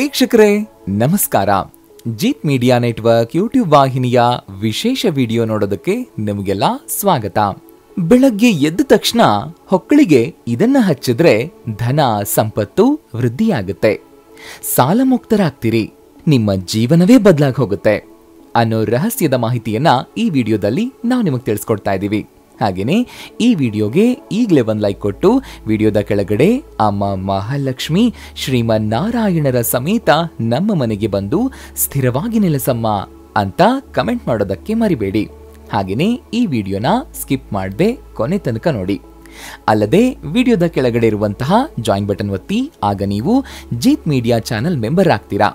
ವೀಕ್ಷಕರೇ ನಮಸ್ಕಾರ. Jeet media network YouTube ವಾಹಿನಿಯ ವಿಶೇಷ ವಿಡಿಯೋ ನೋಡೋದಕ್ಕೆ ನಿಮಗೆಲ್ಲ ಸ್ವಾಗತ. ಬೆಳಗ್ಗೆ ಎದ್ದ ತಕ್ಷಣ ಹೊಕ್ಕಳಿಗೆ ಇದನ್ನ ಹಚ್ಚಿದ್ರೆ ಧನ ಸಂಪತ್ತು ವೃದ್ಧಿಯಾಗುತ್ತೆ, ಸಾಲ ಮುಕ್ತರಾಗ್ತೀರಿ, ನಿಮ್ಮ ಜೀವನವೇ ಬದಲಾಗಿ ಹೋಗುತ್ತೆ ಅನ್ನೋ ರಹಸ್ಯದ ಮಾಹಿತಿಯನ್ನ ಈ ವಿಡಿಯೋದಲ್ಲಿ ನಾವು ನಿಮಗೆ ತಿಳಿಸ್ಕೊಡ್ತಾ ಇದ್ದೀವಿ. ಹಾಗೇನೆ ಈ ವಿಡಿಯೋಗೆ ಈಗಲೇ ಒಂದು ಲೈಕ್ ಕೊಟ್ಟು ವಿಡಿಯೋದ ಕೆಳಗಡೆ ಅಮ್ಮ ಮಹಾಲಕ್ಷ್ಮಿ ಶ್ರೀಮನ್ನಾರಾಯಣರ ಸಮೇತ ನಮ್ಮ ಮನೆಗೆ ಬಂದು ಸ್ಥಿರವಾಗಿ ನೆಲೆಸಮ್ಮ ಅಂತ ಕಮೆಂಟ್ ಮಾಡೋದಕ್ಕೆ ಮರಿಬೇಡಿ. ಹಾಗೇನೆ ಈ ವಿಡಿಯೋನ ಸ್ಕಿಪ್ ಮಾಡದೆ ಕೊನೆ ತನಕ ನೋಡಿ. ಅಲ್ಲದೆ ವಿಡಿಯೋದ ಕೆಳಗಡೆ ಇರುವಂತಹ ಜಾಯಿನ್ ಬಟನ್ ಒತ್ತಿ, ಆಗ ನೀವು ಜೀತ್ ಮೀಡಿಯಾ ಚಾನೆಲ್ ಮೆಂಬರ್ ಆಗ್ತೀರಾ.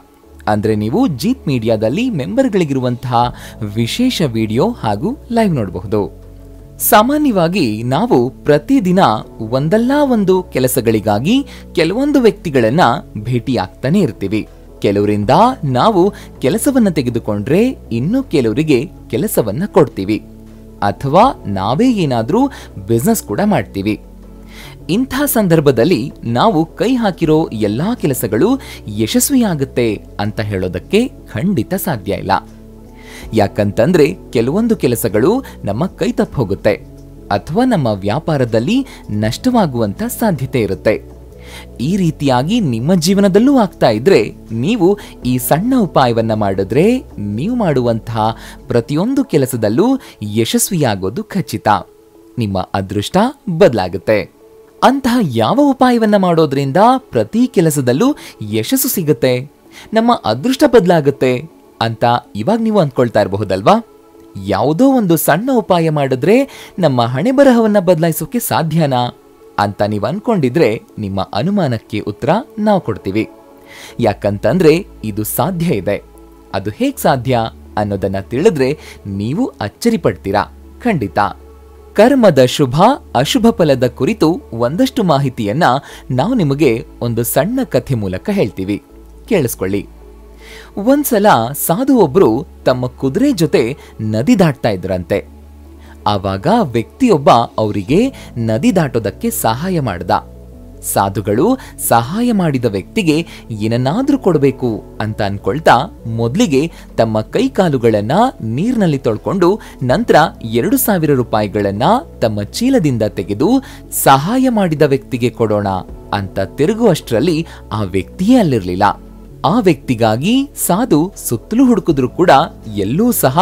ಅಂದ್ರೆ ನೀವು ಜೀತ್ ಮೀಡಿಯಾದಲ್ಲಿ ಮೆಂಬರ್ಗಳಿಗಿರುವಂತಹ ವಿಶೇಷ ವಿಡಿಯೋ ಹಾಗೂ ಲೈವ್ ನೋಡಬಹುದು. ಸಾಮಾನ್ಯವಾಗಿ ನಾವು ಪ್ರತಿದಿನ ಒಂದಲ್ಲ ಒಂದು ಕೆಲಸಗಳಿಗಾಗಿ ಕೆಲವೊಂದು ವ್ಯಕ್ತಿಗಳನ್ನ ಭೇಟಿಯಾಗ್ತಾನೆ ಇರ್ತೀವಿ. ಕೆಲವರಿಂದ ನಾವು ಕೆಲಸವನ್ನ ತೆಗೆದುಕೊಂಡ್ರೆ ಇನ್ನು ಕೆಲವರಿಗೆ ಕೆಲಸವನ್ನ ಕೊಡ್ತೀವಿ, ಅಥವಾ ನಾವೇ ಏನಾದ್ರೂ ಬಿಸ್ನೆಸ್ ಕೂಡ ಮಾಡ್ತೀವಿ. ಇಂಥ ಸಂದರ್ಭದಲ್ಲಿ ನಾವು ಕೈ ಹಾಕಿರೋ ಎಲ್ಲಾ ಕೆಲಸಗಳು ಯಶಸ್ವಿಯಾಗುತ್ತೆ ಅಂತ ಹೇಳೋದಕ್ಕೆ ಖಂಡಿತ ಸಾಧ್ಯ ಇಲ್ಲ. ಯಾಕಂತಂದ್ರೆ ಕೆಲವೊಂದು ಕೆಲಸಗಳು ನಮ್ಮ ಕೈ ತಪ್ಪಿ ಹೋಗುತ್ತೆ, ಅಥವಾ ನಮ್ಮ ವ್ಯಾಪಾರದಲ್ಲಿ ನಷ್ಟವಾಗುವಂತ ಸಾಧ್ಯತೆ ಇರುತ್ತೆ. ಈ ರೀತಿಯಾಗಿ ನಿಮ್ಮ ಜೀವನದಲ್ಲೂ ಆಗ್ತಾ ಇದ್ರೆ ನೀವು ಈ ಸಣ್ಣ ಉಪಾಯವನ್ನ ಮಾಡಿದ್ರೆ ನೀವು ಮಾಡುವಂತಹ ಪ್ರತಿಯೊಂದು ಕೆಲಸದಲ್ಲೂ ಯಶಸ್ವಿಯಾಗೋದು ಖಚಿತ. ನಿಮ್ಮ ಅದೃಷ್ಟ ಬದಲಾಗುತ್ತೆ. ಅಂತಹ ಯಾವ ಉಪಾಯವನ್ನ ಮಾಡೋದ್ರಿಂದ ಪ್ರತಿ ಕೆಲಸದಲ್ಲೂ ಯಶಸ್ಸು ಸಿಗುತ್ತೆ, ನಮ್ಮ ಅದೃಷ್ಟ ಬದಲಾಗುತ್ತೆ ಅಂತ ಇವಾಗ ನೀವು ಅಂದ್ಕೊಳ್ತಾ ಇರಬಹುದಲ್ವಾ? ಯಾವುದೋ ಒಂದು ಸಣ್ಣ ಉಪಾಯ ಮಾಡಿದ್ರೆ ನಮ್ಮ ಹಣೆ ಬರಹವನ್ನ ಬದಲಾಯಿಸೋಕೆ ಸಾಧ್ಯನಾ ಅಂತ ನೀವು ಅನ್ಕೊಂಡಿದ್ರೆ ನಿಮ್ಮ ಅನುಮಾನಕ್ಕೆ ಉತ್ತರ ನಾವು ಕೊಡ್ತೀವಿ. ಯಾಕಂತಂದ್ರೆ ಇದು ಸಾಧ್ಯ ಇದೆ. ಅದು ಹೇಗ್ ಸಾಧ್ಯ ಅನ್ನೋದನ್ನ ತಿಳಿದ್ರೆ ನೀವು ಅಚ್ಚರಿ ಪಡ್ತೀರಾ ಖಂಡಿತ. ಕರ್ಮದ ಶುಭ ಅಶುಭ ಫಲದ ಕುರಿತು ಒಂದಷ್ಟು ಮಾಹಿತಿಯನ್ನ ನಾವು ನಿಮಗೆ ಒಂದು ಸಣ್ಣ ಕಥೆ ಮೂಲಕ ಹೇಳ್ತೀವಿ, ಕೇಳಿಸ್ಕೊಳ್ಳಿ. ಒಂದ್ಸಲ ಸಾಧು ಒಬ್ರು ತಮ್ಮ ಕುದುರೆ ಜೊತೆ ನದಿ ದಾಟ್ತಾ ಇದ್ರಂತೆ. ಆವಾಗ ವ್ಯಕ್ತಿಯೊಬ್ಬ ಅವರಿಗೆ ನದಿ ದಾಟೋದಕ್ಕೆ ಸಹಾಯ ಮಾಡ್ದ. ಸಾಧುಗಳು ಸಹಾಯ ಮಾಡಿದ ವ್ಯಕ್ತಿಗೆ ಏನನ್ನಾದ್ರೂ ಕೊಡಬೇಕು ಅಂತ ಅನ್ಕೊಳ್ತಾ ಮೊದಲಿಗೆ ತಮ್ಮ ಕೈ ಕಾಲುಗಳನ್ನ ನೀರಿನಲ್ಲಿ ತೊಳ್ಕೊಂಡು ನಂತರ 2,000 ರೂಪಾಯಿಗಳನ್ನ ತಮ್ಮ ಚೀಲದಿಂದ ತೆಗೆದು ಸಹಾಯ ಮಾಡಿದ ವ್ಯಕ್ತಿಗೆ ಕೊಡೋಣ ಅಂತ ತಿರುಗುವಷ್ಟರಲ್ಲಿ ಆ ವ್ಯಕ್ತಿಯೇ ಅಲ್ಲಿರ್ಲಿಲ್ಲ. ಆ ವ್ಯಕ್ತಿಗಾಗಿ ಸಾಧು ಸುತ್ತಲೂ ಹುಡುಕಿದ್ರು ಕೂಡ ಎಲ್ಲೂ ಸಹ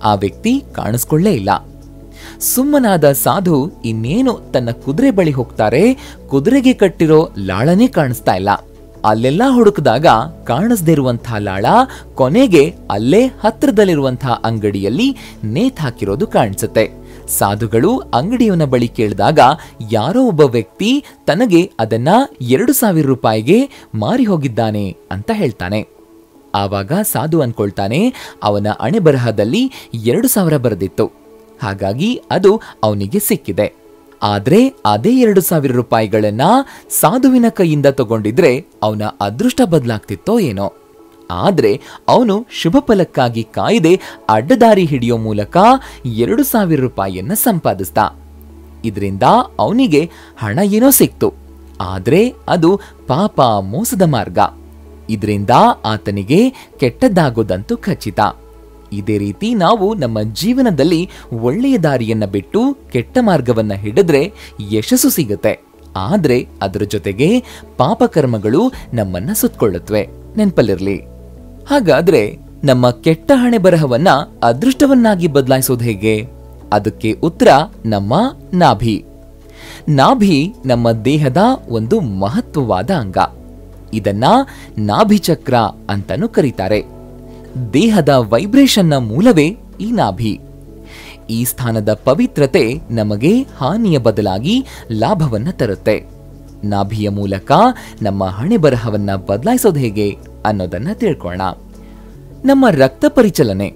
ಆ ವ್ಯಕ್ತಿ ಕಾಣಿಸ್ಕೊಳ್ಳೇ ಇಲ್ಲ. ಸುಮ್ಮನಾದ ಸಾಧು ಇನ್ನೇನು ತನ್ನ ಕುದುರೆ ಬಳಿ ಹೋಗ್ತಾರೆ, ಕುದುರೆಗೆ ಕಟ್ಟಿರೋ ಲಾಳನೇ ಕಾಣಿಸ್ತಾ ಇಲ್ಲ. ಅಲ್ಲೆಲ್ಲ ಹುಡುಕಿದಾಗ ಕಾಣಿಸದೇ ಇರುವಂತಹ ಲಾಳ ಕೊನೆಗೆ ಅಲ್ಲೇ ಹತ್ರದಲ್ಲಿರುವಂತಹ ಅಂಗಡಿಯಲ್ಲಿ ನೇತ್ ಹಾಕಿರೋದು ಕಾಣಿಸುತ್ತೆ. ಸಾಧುಗಳು ಅಂಗಡಿಯವನ ಬಳಿ ಕೇಳಿದಾಗ ಯಾರೋ ಒಬ್ಬ ವ್ಯಕ್ತಿ ತನಗೆ ಅದನ್ನ 2,000 ರೂಪಾಯಿಗೆ ಮಾರಿ ಹೋಗಿದ್ದಾನೆ ಅಂತ ಹೇಳ್ತಾನೆ. ಆವಾಗ ಸಾಧು ಅನ್ಕೊಳ್ತಾನೆ, ಅವನ ಹಣೆ ಬರಹದಲ್ಲಿ 2,000 ಬರೆದಿತ್ತು, ಹಾಗಾಗಿ ಅದು ಅವನಿಗೆ ಸಿಕ್ಕಿದೆ. ಆದ್ರೆ ಅದೇ 2,000 ರೂಪಾಯಿಗಳನ್ನ ಸಾಧುವಿನ ಕೈಯಿಂದ ತಗೊಂಡಿದ್ರೆ ಅವನ ಅದೃಷ್ಟ ಬದಲಾಗ್ತಿತ್ತೋ ಏನೋ. ಆದ್ರೆ ಅವನು ಶುಭ ಫಲಕ್ಕಾಗಿ ಕಾಯ್ದೆ ಅಡ್ಡದಾರಿ ಹಿಡಿಯೋ ಮೂಲಕ 2,000 ರೂಪಾಯಿಯನ್ನ ಸಂಪಾದಿಸ್ದ. ಇದರಿಂದ ಅವನಿಗೆ ಹಣ ಏನೋ ಸಿಕ್ತು, ಆದ್ರೆ ಅದು ಪಾಪ ಮೋಸದ ಮಾರ್ಗ. ಇದರಿಂದ ಆತನಿಗೆ ಕೆಟ್ಟದ್ದಾಗೋದಂತೂ ಖಚಿತ. ಇದೇ ರೀತಿ ನಾವು ನಮ್ಮ ಜೀವನದಲ್ಲಿ ಒಳ್ಳೆಯ ದಾರಿಯನ್ನ ಬಿಟ್ಟು ಕೆಟ್ಟ ಮಾರ್ಗವನ್ನ ಹಿಡಿದ್ರೆ ಯಶಸ್ಸು ಸಿಗುತ್ತೆ. ಆದ್ರೆ ಅದರ ಜೊತೆಗೆ ಪಾಪಕರ್ಮಗಳು ನಮ್ಮನ್ನ ಸುತ್ತಕೊಳ್ಳುತ್ತವೆ, ನೆನ್ಪಲ್ಲಿರ್ಲಿ. ಹಾಗಾದ್ರೆ ನಮ್ಮ ಕೆಟ್ಟ ಹಣೆ ಬರಹವನ್ನ ಅದೃಷ್ಟವನ್ನಾಗಿ ಬದಲಾಯಿಸೋದು ಹೇಗೆ? ಅದಕ್ಕೆ ಉತ್ತರ ನಮ್ಮ ನಾಭಿ. ನಾಭಿ ನಮ್ಮ ದೇಹದ ಒಂದು ಮಹತ್ವವಾದ ಅಂಗ. ಇದನ್ನ ನಾಭಿಚಕ್ರ ಅಂತಾನೂ ಕರೀತಾರೆ. ದೇಹದ ವೈಬ್ರೇಷನ್ನ ಮೂಲವೇ ಈ ನಾಭಿ. ಈ ಸ್ಥಾನದ ಪವಿತ್ರತೆ ನಮಗೆ ಹಾನಿಯ ಬದಲಾಗಿ ಲಾಭವನ್ನ ತರುತ್ತೆ. ನಾಭಿಯ ಮೂಲಕ ನಮ್ಮ ಹಣೆ ಬರಹವನ್ನ ಬದಲಾಯಿಸೋದು ಹೇಗೆ ಅನ್ನೋದನ್ನ ತಿಳ್ಕೊಳ್ಳೋಣ. ನಮ್ಮ ರಕ್ತ ಪರಿಚಲನೆ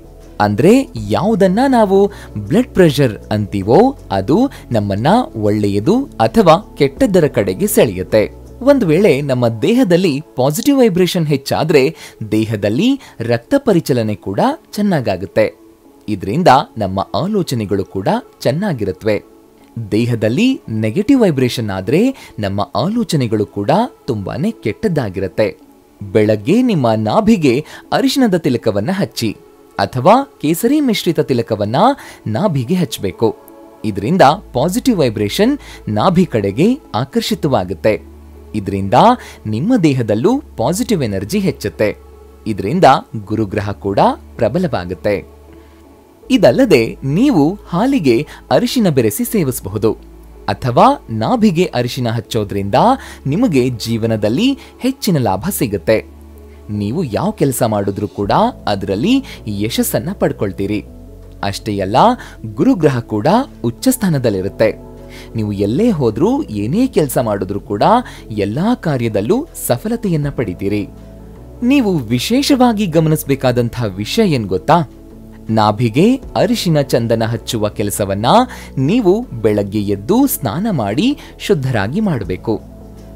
ಅಂದ್ರೆ ಯಾವುದನ್ನ ನಾವು ಬ್ಲಡ್ ಪ್ರೆಷರ್ ಅಂತೀವೋ ಅದು ನಮ್ಮನ್ನ ಒಳ್ಳೆಯದು ಅಥವಾ ಕೆಟ್ಟದ್ದರ ಕಡೆಗೆ ಸೆಳೆಯುತ್ತೆ. ಒಂದು ವೇಳೆ ನಮ್ಮ ದೇಹದಲ್ಲಿ ಪಾಸಿಟಿವ್ ವೈಬ್ರೇಷನ್ ಹೆಚ್ಚಾದ್ರೆ ದೇಹದಲ್ಲಿ ರಕ್ತ ಪರಿಚಲನೆ ಕೂಡ ಚೆನ್ನಾಗಾಗುತ್ತೆ. ಇದರಿಂದ ನಮ್ಮ ಆಲೋಚನೆಗಳು ಕೂಡ ಚೆನ್ನಾಗಿರುತ್ತವೆ. ದೇಹದಲ್ಲಿ ನೆಗೆಟಿವ್ ವೈಬ್ರೇಷನ್ ಆದ್ರೆ ನಮ್ಮ ಆಲೋಚನೆಗಳು ಕೂಡ ತುಂಬಾನೇ ಕೆಟ್ಟದ್ದಾಗಿರುತ್ತೆ. ಬೆಳಗ್ಗೆ ನಿಮ್ಮ ನಾಭಿಗೆ ಅರಿಶಿಣದ ತಿಲಕವನ್ನ ಹಚ್ಚಿ ಅಥವಾ ಕೇಸರಿ ಮಿಶ್ರಿತ ತಿಲಕವನ್ನ ನಾಭಿಗೆ ಹಚ್ಚಬೇಕು. ಇದರಿಂದ ಪಾಸಿಟಿವ್ ವೈಬ್ರೇಷನ್ ನಾಭಿ ಕಡೆಗೆ ಆಕರ್ಷಿತವಾಗುತ್ತೆ. ಇದರಿಂದ ನಿಮ್ಮ ದೇಹದಲ್ಲೂ ಪಾಸಿಟಿವ್ ಎನರ್ಜಿ ಹೆಚ್ಚುತ್ತೆ. ಇದರಿಂದ ಗುರುಗ್ರಹ ಕೂಡ ಪ್ರಬಲವಾಗುತ್ತೆ. ಇದಲ್ಲದೆ ನೀವು ಹಾಲಿಗೆ ಅರಿಶಿನ ಬೆರೆಸಿ ಸೇವಿಸಬಹುದು ಅಥವಾ ನಾಭಿಗೆ ಅರಿಶಿನ ಹಚ್ಚೋದ್ರಿಂದ ನಿಮಗೆ ಜೀವನದಲ್ಲಿ ಹೆಚ್ಚಿನ ಲಾಭ ಸಿಗುತ್ತೆ. ನೀವು ಯಾವ ಕೆಲಸ ಮಾಡಿದ್ರೂ ಕೂಡ ಅದರಲ್ಲಿ ಯಶಸ್ಸನ್ನ ಪಡ್ಕೊಳ್ತೀರಿ. ಅಷ್ಟೇ ಅಲ್ಲ, ಗುರುಗ್ರಹ ಕೂಡ ಉಚ್ಚ ಸ್ಥಾನದಲ್ಲಿರುತ್ತೆ. ನೀವು ಎಲ್ಲೇ ಹೋದ್ರೂ ಏನೇ ಕೆಲಸ ಮಾಡಿದ್ರೂ ಕೂಡ ಎಲ್ಲಾ ಕಾರ್ಯದಲ್ಲೂ ಸಫಲತೆಯನ್ನ ಪಡಿತೀರಿ. ನೀವು ವಿಶೇಷವಾಗಿ ಗಮನಿಸಬೇಕಾದಂತಹ ವಿಷಯ ಏನ್ ಗೊತ್ತಾ? ನಾಭಿಗೆ ಅರಿಶಿನ ಚಂದನ ಹಚ್ಚುವ ಕೆಲಸವನ್ನ ನೀವು ಬೆಳಗ್ಗೆ ಎದ್ದು ಸ್ನಾನ ಮಾಡಿ ಶುದ್ಧರಾಗಿ ಮಾಡಬೇಕು.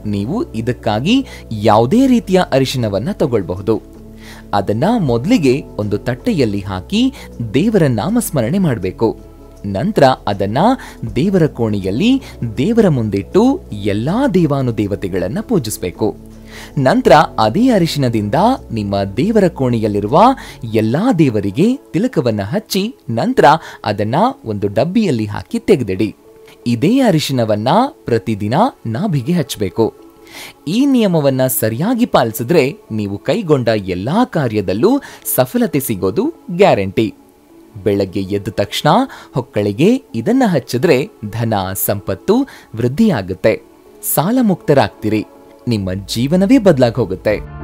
ನೀವು ಇದಕ್ಕಾಗಿ ಯಾವುದೇ ರೀತಿಯ ಅರಿಶಿನವನ್ನ ತಗೊಳ್ಬಹುದು. ಅದನ್ನ ಮೊದಲಿಗೆ ಒಂದು ತಟ್ಟೆಯಲ್ಲಿ ಹಾಕಿ ದೇವರ ನಾಮಸ್ಮರಣೆ ಮಾಡಬೇಕು. ನಂತರ ಅದನ್ನ ದೇವರ ಕೋಣೆಯಲ್ಲಿ ದೇವರ ಮುಂದಿಟ್ಟು ಎಲ್ಲಾ ದೇವಾನುದೇವತೆಗಳನ್ನ ಪೂಜಿಸಬೇಕು. ನಂತರ ಅದೇ ಅರಿಶಿನದಿಂದ ನಿಮ್ಮ ದೇವರ ಕೋಣೆಯಲ್ಲಿರುವ ಎಲ್ಲಾ ದೇವರಿಗೆ ತಿಲಕವನ್ನ ಹಚ್ಚಿ ನಂತರ ಅದನ್ನ ಒಂದು ಡಬ್ಬಿಯಲ್ಲಿ ಹಾಕಿ ತೆಗೆದಿಡಿ. ಇದೇ ಅರಿಶಿನವನ್ನ ಪ್ರತಿದಿನ ನಾಭಿಗೆ ಹಚ್ಚಬೇಕು. ಈ ನಿಯಮವನ್ನ ಸರಿಯಾಗಿ ಪಾಲಿಸಿದ್ರೆ ನೀವು ಕೈಗೊಂಡ ಎಲ್ಲಾ ಕಾರ್ಯದಲ್ಲೂ ಸಫಲತೆ ಸಿಗೋದು ಗ್ಯಾರಂಟಿ. ಬೆಳಗ್ಗೆ ಎದ್ದ ತಕ್ಷಣ ಹೊಕ್ಕಳಿಗೆ ಇದನ್ನ ಹಚ್ಚಿದ್ರೆ ಧನ ಸಂಪತ್ತು ವೃದ್ಧಿಯಾಗುತ್ತೆ. ಸಾಲ ಮುಕ್ತರಾಗ್ತೀರಿ. ನಿಮ್ಮ ಜೀವನವೇ ಬದಲಾಗಿ ಹೋಗುತ್ತೆ.